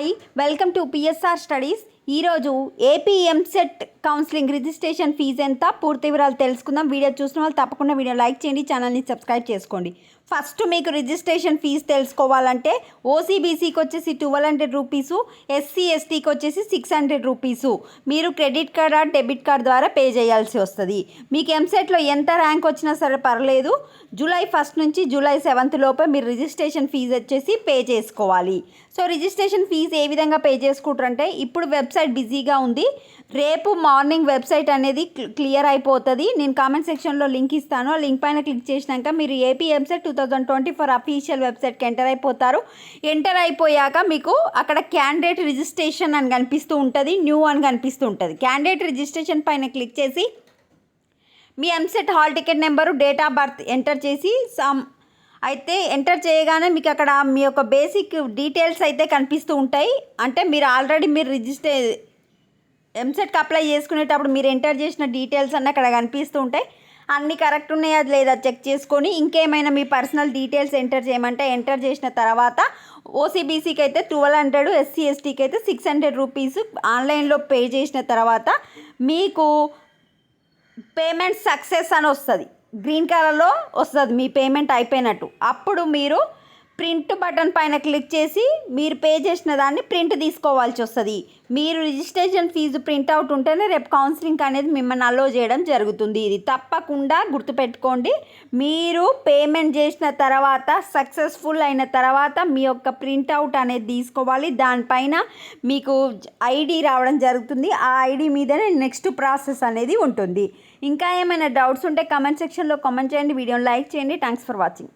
Hi welcome to PSR studies. ఈరోజు AP EAMCET counselling registration fee ఎంత పూర్తి వివరాలు తెలుసుకుందాం. వీడియో చూసిన వాళ్ళు తప్పకుండా వీడియో లైక్ చేయండి, ఛానల్ని సబ్స్క్రైబ్ చేసుకోండి. ఫస్ట్ మీకు రిజిస్ట్రేషన్ ఫీజు తెలుసుకోవాలంటే ఓసీబీసీకి వచ్చేసి 1200 రూపీసు, ఎస్సీ ఎస్టీకి వచ్చేసి 600 రూపీసు మీరు credit card or debit card ద్వారా పే చేయాల్సి వస్తుంది. మీకు ఎంసెట్లో ఎంత ర్యాంక్ వచ్చినా సరే పర్లేదు, జూలై 1 నుంచి జూలై 7 లోపే మీరు రిజిస్ట్రేషన్ ఫీజు వచ్చేసి పే చేసుకోవాలి. సో రిజిస్ట్రేషన్ ఫీజు ఏ విధంగా పే చేసుకుంటారంటే, ఇప్పుడు వెబ్సైట్ బిజీగా ఉంది, రేపు మార్నింగ్ వెబ్సైట్ అనేది క్లియర్ అయిపోతుంది. నేను కామెంట్ సెక్షన్లో లింక్ ఇస్తాను. ఆ లింక్ పైన క్లిక్ చేసినాక మీరు ఏపీ ఎంసెట్ 2024 అఫీషియల్ వెబ్సైట్కి ఎంటర్ అయిపోతారు. ఎంటర్ అయిపోయాక మీకు అక్కడ క్యాండిడేట్ రిజిస్ట్రేషన్ అని కనిపిస్తూ ఉంటుంది, న్యూ అని కనిపిస్తూ ఉంటుంది. క్యాండిడేట్ రిజిస్ట్రేషన్ పైన క్లిక్ చేసి మీ EAMCET hall ticket number, date of birth enter చేసి అయితే ఎంటర్ చేయగానే మీకు అక్కడ మీ యొక్క బేసిక్ డీటెయిల్స్ అయితే కనిపిస్తూ ఉంటాయి. అంటే మీరు ఆల్రెడీ ఎంసెట్కి అప్లై చేసుకునేటప్పుడు మీరు ఎంటర్ చేసిన డీటెయిల్స్ అన్నీ అక్కడ కనిపిస్తూ ఉంటాయి. అన్నీ కరెక్ట్ ఉన్నాయా లేదా చెక్ చేసుకొని ఇంకేమైనా మీ పర్సనల్ డీటెయిల్స్ ఎంటర్ చేయమంటే ఎంటర్ చేసిన తర్వాత ఓసీబీసీకి అయితే 1200, ఎస్సీ ఎస్టీకి అయితే 600 రూపీస్ ఆన్లైన్లో పే చేసిన తర్వాత మీకు పేమెంట్ సక్సెస్ అని వస్తుంది, గ్రీన్ కలర్లో వస్తుంది మీ పేమెంట్ అయిపోయినట్టు. అప్పుడు మీరు ప్రింట్ బటన్ పైన క్లిక్ చేసి మీరు పే చేసిన దాన్ని ప్రింట్ తీసుకోవాల్సి వస్తుంది. మీరు రిజిస్ట్రేషన్ ఫీజు ప్రింట్అవుట్ ఉంటేనే రేపు కౌన్సిలింగ్ అనేది మిమ్మల్ని అలో చేయడం జరుగుతుంది. ఇది తప్పకుండా గుర్తుపెట్టుకోండి. మీరు పేమెంట్ చేసిన తర్వాత సక్సెస్ఫుల్ అయిన తర్వాత మీ యొక్క ప్రింట్అవుట్ అనేది తీసుకోవాలి. దానిపైన మీకు ఐడి రావడం జరుగుతుంది. ఆ ఐడి మీదనే నెక్స్ట్ ప్రాసెస్ అనేది ఉంటుంది. ఇంకా ఏమైనా డౌట్స్ ఉంటే కామెంట్ సెక్షన్లో కామెంట్ చేయండి, వీడియోని లైక్ చేయండి. Thanks for watching.